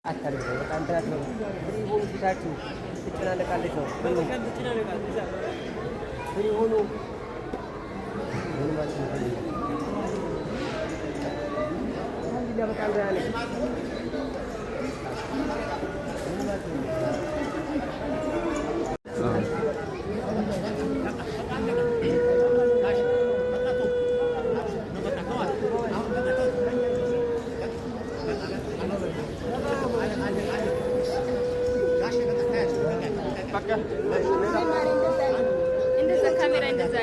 አታድርገው በቃ እንትን አትበሉ። ፍሪ ሁኑ ፊታችሁ ትጨናነቃለች ነው ፍሪ ሁኑ ምን ማለት ነው? አንድ በቃ እንዳለ እንደዛ ካሜራ እንደዛ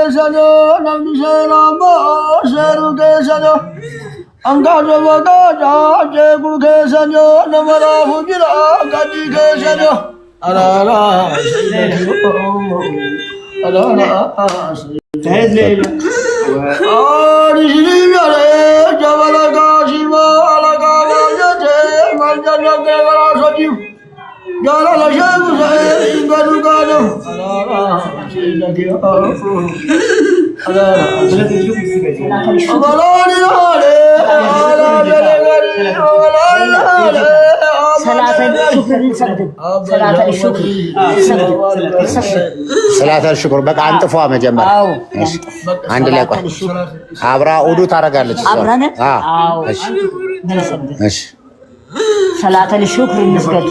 Sano nam seramo seru ke sano angka jaga je guru ke sano namara hujira gadi ke sano ara disini biare jawala kasima ala kawajate manjana ke wala sajib jala la shagu se ingadu kado ሰላተል ሽኩር በቃ አንጥፏ መጀመሪያ አንድ ላይ ቆይ አብራ ኡዱ ታረጋለች እሺ ሰላተል ሽኩር እንስገድ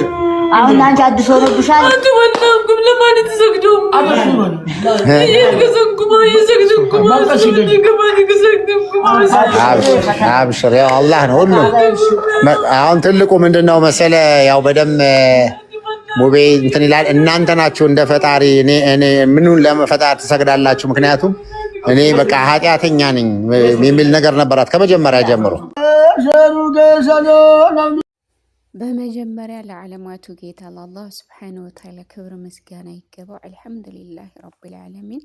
አሁን አንቺ አዲስ ሆነብሻል አትወጣም ለማለት ተሰግዶ አብሽር ያው አላህ ነው ሁሉ አሁን ትልቁ ምንድነው መሰለ ያው በደም ሙቤ እንትን ይላል እናንተ ናችሁ እንደ ፈጣሪ እኔ ምኑን ለፈጣሪ ተሰግዳላችሁ ምክንያቱም እኔ በቃ ኃጢአተኛ ነኝ የሚል ነገር ነበራት ከመጀመሪያ ጀምሮ በመጀመሪያ ለዓለማቱ ጌታ ለአላህ ሱብሓነሁ ወተዓላ ክብር ምስጋና ይገባው። አልሐምዱሊላህ ረቢል ዓለሚን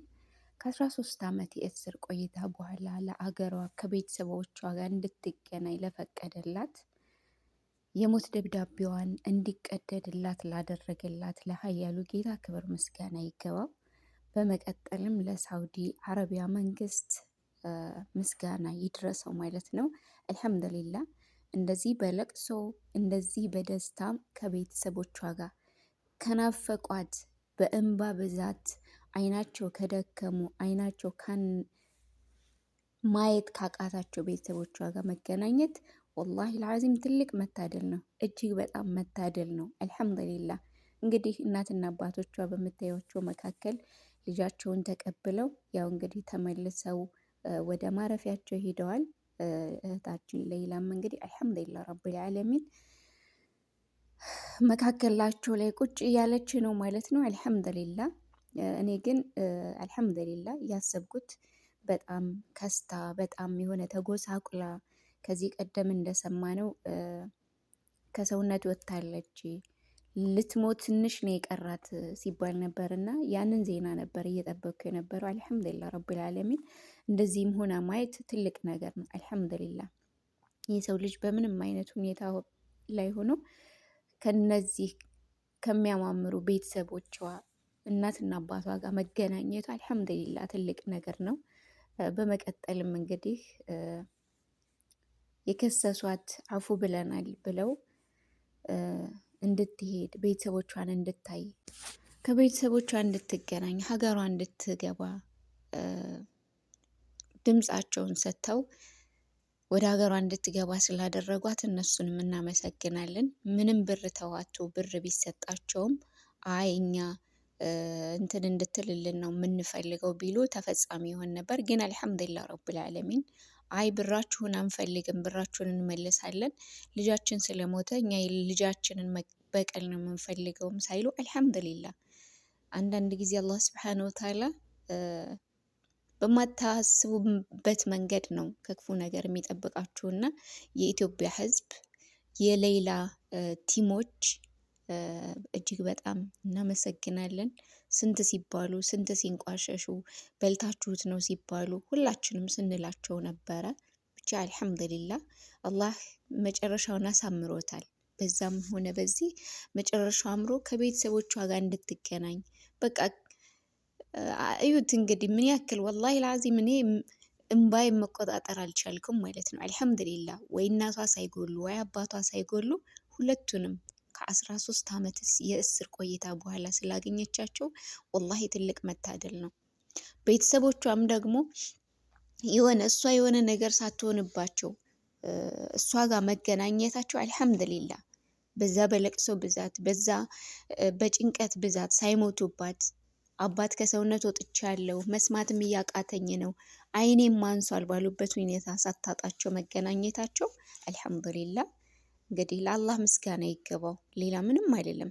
ከ13 ዓመት የእስር ቆይታ በኋላ ለአገሯ ከቤተሰቦቿ ጋር እንድትገናኝ ለፈቀደላት የሞት ደብዳቤዋን እንዲቀደድላት ላደረገላት ለኃያሉ ጌታ ክብር ምስጋና ይገባው። በመቀጠልም ለሳውዲ አረቢያ መንግስት ምስጋና ይድረሰው ማለት ነው። አልሐምዱሊላህ እንደዚህ በለቅሶ እንደዚህ በደስታ ከቤተሰቦቿ ጋር ከናፈቋት በእንባ ብዛት አይናቸው ከደከሙ አይናቸው ማየት ካቃታቸው ቤተሰቦቿ ጋር መገናኘት ወላሂ ለዓዚም ትልቅ መታደል ነው። እጅግ በጣም መታደል ነው። አልሐምዱሊላህ እንግዲህ እናትና አባቶቿ በምታዩቸው መካከል ልጃቸውን ተቀብለው ያው እንግዲህ ተመልሰው ወደ ማረፊያቸው ሄደዋል። እህታችን ሌይላም እንግዲህ አልሐምዱሊላህ ረብል ዓለሚን መካከላቸው ላይ ቁጭ እያለች ነው ማለት ነው። አልሐምዱሊላህ እኔ ግን አልሐምዱሊላህ ያሰብኩት በጣም ከስታ በጣም የሆነ ተጎሳቁላ ከዚህ ቀደም እንደሰማነው ከሰውነት ወጥታለች ልትሞት ትንሽ ነው የቀራት ሲባል ነበር እና ያንን ዜና ነበር እየጠበቅኩ የነበረው። አልሐምዱሊላህ ረብል ዓለሚን እንደዚህም ሆና ማየት ትልቅ ነገር ነው። አልሐምዱሊላህ የሰው ልጅ በምንም አይነት ሁኔታ ላይ ሆኖ ከነዚህ ከሚያማምሩ ቤተሰቦቿ እናትና አባቷ ጋር መገናኘቱ አልሐምዱሊላህ ትልቅ ነገር ነው። በመቀጠልም እንግዲህ የከሰሷት አፉ ብለናል ብለው እንድትሄድ ቤተሰቦቿን እንድታይ ከቤተሰቦቿ እንድትገናኝ ሀገሯ እንድትገባ ድምፃቸውን ሰጥተው ወደ ሀገሯ እንድትገባ ስላደረጓት እነሱንም እናመሰግናለን። ምንም ብር ተዋቶ ብር ቢሰጣቸውም አይ እኛ እንትን እንድትልልን ነው የምንፈልገው ቢሉ ተፈጻሚ ይሆን ነበር። ግን አልሐምዱሊላህ ረብል ዓለሚን አይ ብራችሁን አንፈልግም፣ ብራችሁን እንመልሳለን፣ ልጃችን ስለሞተ እኛ ልጃችንን በቀል ነው የምንፈልገውም ሳይሉ አልሐምዱሊላህ። አንዳንድ ጊዜ አላህ ሱብሓነሁ ወተዓላ በማታስቡበት መንገድ ነው ከክፉ ነገር የሚጠብቃችሁና የኢትዮጵያ ሕዝብ የሌላ ቲሞች እጅግ በጣም እናመሰግናለን። ስንት ሲባሉ ስንት ሲንቋሸሹ በልታችሁት ነው ሲባሉ ሁላችንም ስንላቸው ነበረ። ብቻ አልሐምዱሊላህ አላህ መጨረሻውን አሳምሮታል። በዛም ሆነ በዚህ መጨረሻው አምሮ ከቤተሰቦቿ ጋር እንድትገናኝ በቃ እዩት እንግዲህ ምን ያክል ወላሂ ለዓዚም እኔ እምባይ መቆጣጠር አልቻልኩም ማለት ነው። አልሐምዱሊላህ ወይ እናቷ ሳይጎሉ ወይ አባቷ ሳይጎሉ ሁለቱንም ከ13 ዓመት የእስር ቆይታ በኋላ ስላገኘቻቸው ወላሂ ትልቅ መታደል ነው። ቤተሰቦቿም ደግሞ እሷ የሆነ ነገር ሳትሆንባቸው እሷ ጋር መገናኘታቸው አልሐምዱሊላህ በዛ በለቅሶ ብዛት በዛ በጭንቀት ብዛት ሳይሞቱባት አባት ከሰውነት ወጥቻለሁ መስማትም እያቃተኝ ነው አይኔም ማንሷል ባሉበት ሁኔታ ሳታጣቸው መገናኘታቸው አልሐምዱሊላህ እንግዲህ ለአላህ ምስጋና ይገባው። ሌላ ምንም አይደለም።